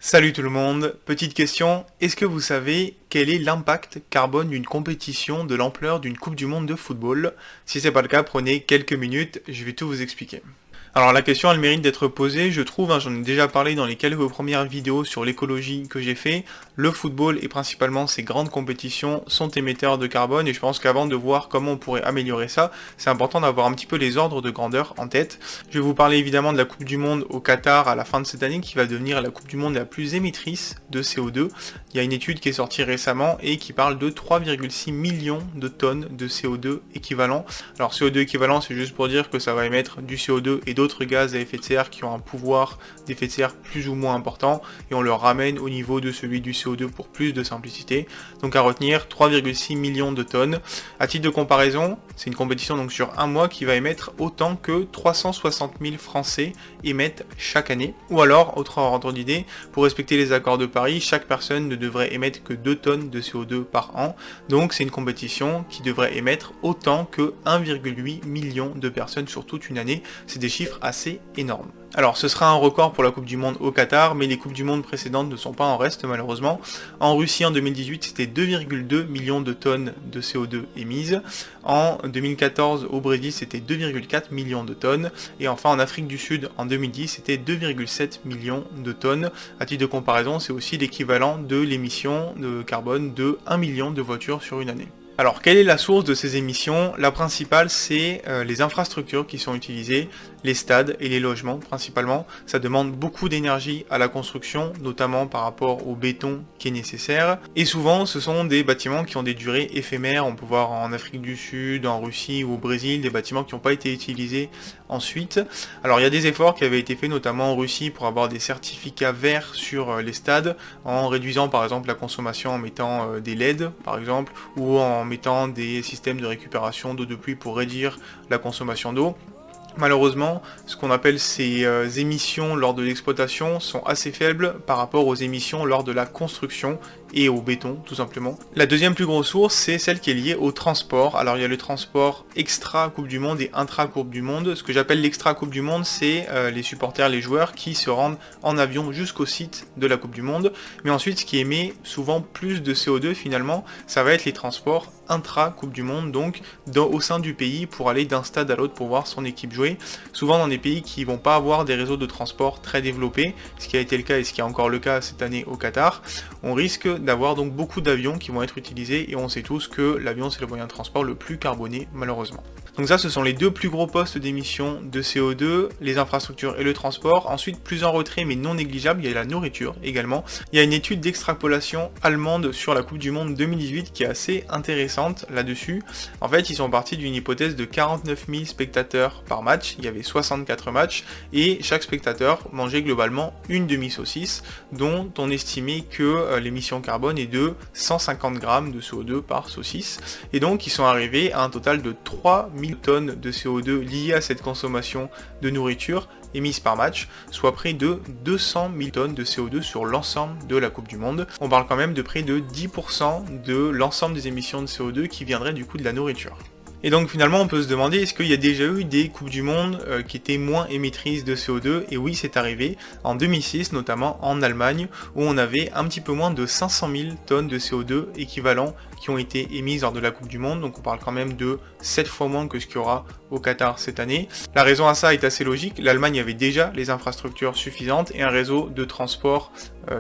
Salut tout le monde, petite question, est-ce que vous savez quel est l'impact carbone d'une compétition de l'ampleur d'une Coupe du Monde de football? Si c'est pas le cas, prenez quelques minutes, je vais tout vous expliquer. Alors la question elle mérite d'être posée, je trouve, j'en ai déjà parlé dans les quelques premières vidéos sur l'écologie que j'ai fait, le football et principalement ces grandes compétitions sont émetteurs de carbone et je pense qu'avant de voir comment on pourrait améliorer ça, c'est important d'avoir un petit peu les ordres de grandeur en tête. Je vais vous parler évidemment de la Coupe du Monde au Qatar à la fin de cette année qui va devenir la Coupe du Monde la plus émettrice de CO2. Il y a une étude qui est sortie récemment et qui parle de 3,6 millions de tonnes de CO2 équivalent. Alors CO2 équivalent c'est juste pour dire que ça va émettre du CO2 et d'autres gaz à effet de serre qui ont un pouvoir d'effet de serre plus ou moins important et on le ramène au niveau de celui du CO2 pour plus de simplicité. Donc à retenir 3,6 millions de tonnes. À titre de comparaison, c'est une compétition donc sur un mois qui va émettre autant que 360 000 Français émettent chaque année. Ou alors, autre ordre d'idée, pour respecter les accords de Paris, chaque personne ne devrait émettre que 2 tonnes de CO2 par an. Donc c'est une compétition qui devrait émettre autant que 1,8 million de personnes sur toute une année. C'est des chiffres assez énormes. Alors ce sera un record pour la Coupe du Monde au Qatar, mais les Coupes du Monde précédentes ne sont pas en reste malheureusement. En Russie en 2018 c'était 2,2 millions de tonnes de CO2 émises. En 2014 au Brésil c'était 2,4 millions de tonnes. Et enfin en Afrique du Sud en 2010 c'était 2,7 millions de tonnes. À titre de comparaison c'est aussi l'équivalent de l'émission de carbone de 1 million de voitures sur une année. Alors, quelle est la source de ces émissions? La principale, c'est les infrastructures qui sont utilisées, les stades et les logements principalement. Ça demande beaucoup d'énergie à la construction, notamment par rapport au béton qui est nécessaire. Et souvent, ce sont des bâtiments qui ont des durées éphémères. On peut voir en Afrique du Sud, en Russie ou au Brésil, des bâtiments qui n'ont pas été utilisés ensuite. Alors, il y a des efforts qui avaient été faits, notamment en Russie, pour avoir des certificats verts sur les stades, en réduisant par exemple la consommation en mettant des LED, par exemple, ou en mettant des systèmes de récupération d'eau de pluie pour réduire la consommation d'eau. Malheureusement, ce qu'on appelle ces émissions lors de l'exploitation sont assez faibles par rapport aux émissions lors de la construction et au béton, tout simplement. La deuxième plus grosse source, c'est celle qui est liée au transport. Alors il y a le transport extra-Coupe du Monde et intra-Coupe du Monde. Ce que j'appelle l'extra-Coupe du Monde, c'est les supporters, les joueurs qui se rendent en avion jusqu'au site de la Coupe du Monde. Mais ensuite, ce qui émet souvent plus de CO2 finalement, ça va être les transports intra-Coupe du Monde, donc au sein du pays pour aller d'un stade à l'autre pour voir son équipe jouer. Souvent dans des pays qui vont pas avoir des réseaux de transport très développés, ce qui a été le cas et ce qui est encore le cas cette année au Qatar, on risque d'avoir donc beaucoup d'avions qui vont être utilisés et on sait tous que l'avion c'est le moyen de transport le plus carboné malheureusement. Donc ça ce sont les deux plus gros postes d'émissions de CO2, les infrastructures et le transport. Ensuite plus en retrait mais non négligeable, il y a la nourriture également. Il y a une étude d'extrapolation allemande sur la Coupe du Monde 2018 qui est assez intéressante là-dessus. En fait ils sont partis d'une hypothèse de 49 000 spectateurs par match, il y avait 64 matchs et chaque spectateur mangeait globalement une demi-saucisse dont on estimait que l'émission carbone est de 150 grammes de CO2 par saucisse. Et donc ils sont arrivés à un total de 3000 tonnes de CO2 liées à cette consommation de nourriture émise par match, soit près de 200 000 tonnes de CO2 sur l'ensemble de la Coupe du Monde. On parle quand même de près de 10% de l'ensemble des émissions de CO2 qui viendraient du coup de la nourriture. Et donc finalement on peut se demander est-ce qu'il y a déjà eu des Coupes du Monde qui étaient moins émettrices de CO2, et oui c'est arrivé en 2006 notamment en Allemagne où on avait un petit peu moins de 500 000 tonnes de CO2 équivalent qui ont été émises lors de la Coupe du Monde, donc on parle quand même de 7 fois moins que ce qu'il y aura au Qatar cette année. La raison à ça est assez logique, l'Allemagne avait déjà les infrastructures suffisantes et un réseau de transport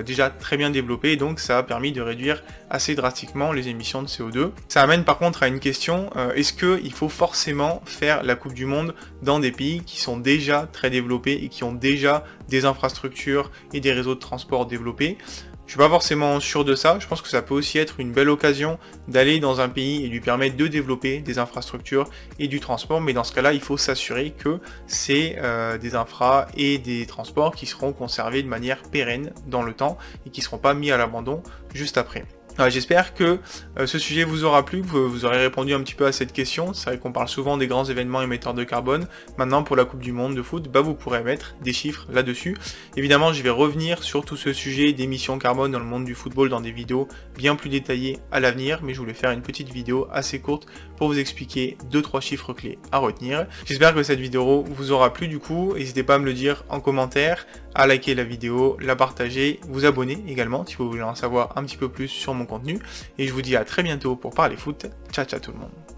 déjà très bien développé, donc ça a permis de réduire assez drastiquement les émissions de CO2. Ça amène par contre à une question, est-ce qu'il faut forcément faire la Coupe du Monde dans des pays qui sont déjà très développés et qui ont déjà des infrastructures et des réseaux de transport développés? Je suis pas forcément sûr de ça, je pense que ça peut aussi être une belle occasion d'aller dans un pays et lui permettre de développer des infrastructures et du transport, mais dans ce cas-là, il faut s'assurer que c'est des infras et des transports qui seront conservés de manière pérenne dans le temps et qui ne seront pas mis à l'abandon juste après. J'espère que ce sujet vous aura plu, que vous aurez répondu un petit peu à cette question. C'est vrai qu'on parle souvent des grands événements émetteurs de carbone. Maintenant pour la Coupe du Monde de foot, vous pourrez mettre des chiffres là-dessus. Évidemment je vais revenir sur tout ce sujet d'émissions carbone dans le monde du football dans des vidéos bien plus détaillées à l'avenir, mais je voulais faire une petite vidéo assez courte pour vous expliquer 2-3 chiffres clés à retenir. J'espère que cette vidéo vous aura plu du coup, n'hésitez pas à me le dire en commentaire, à liker la vidéo, la partager, vous abonner également si vous voulez en savoir un petit peu plus sur mon contenu, et je vous dis à très bientôt pour parler foot. Ciao ciao tout le monde.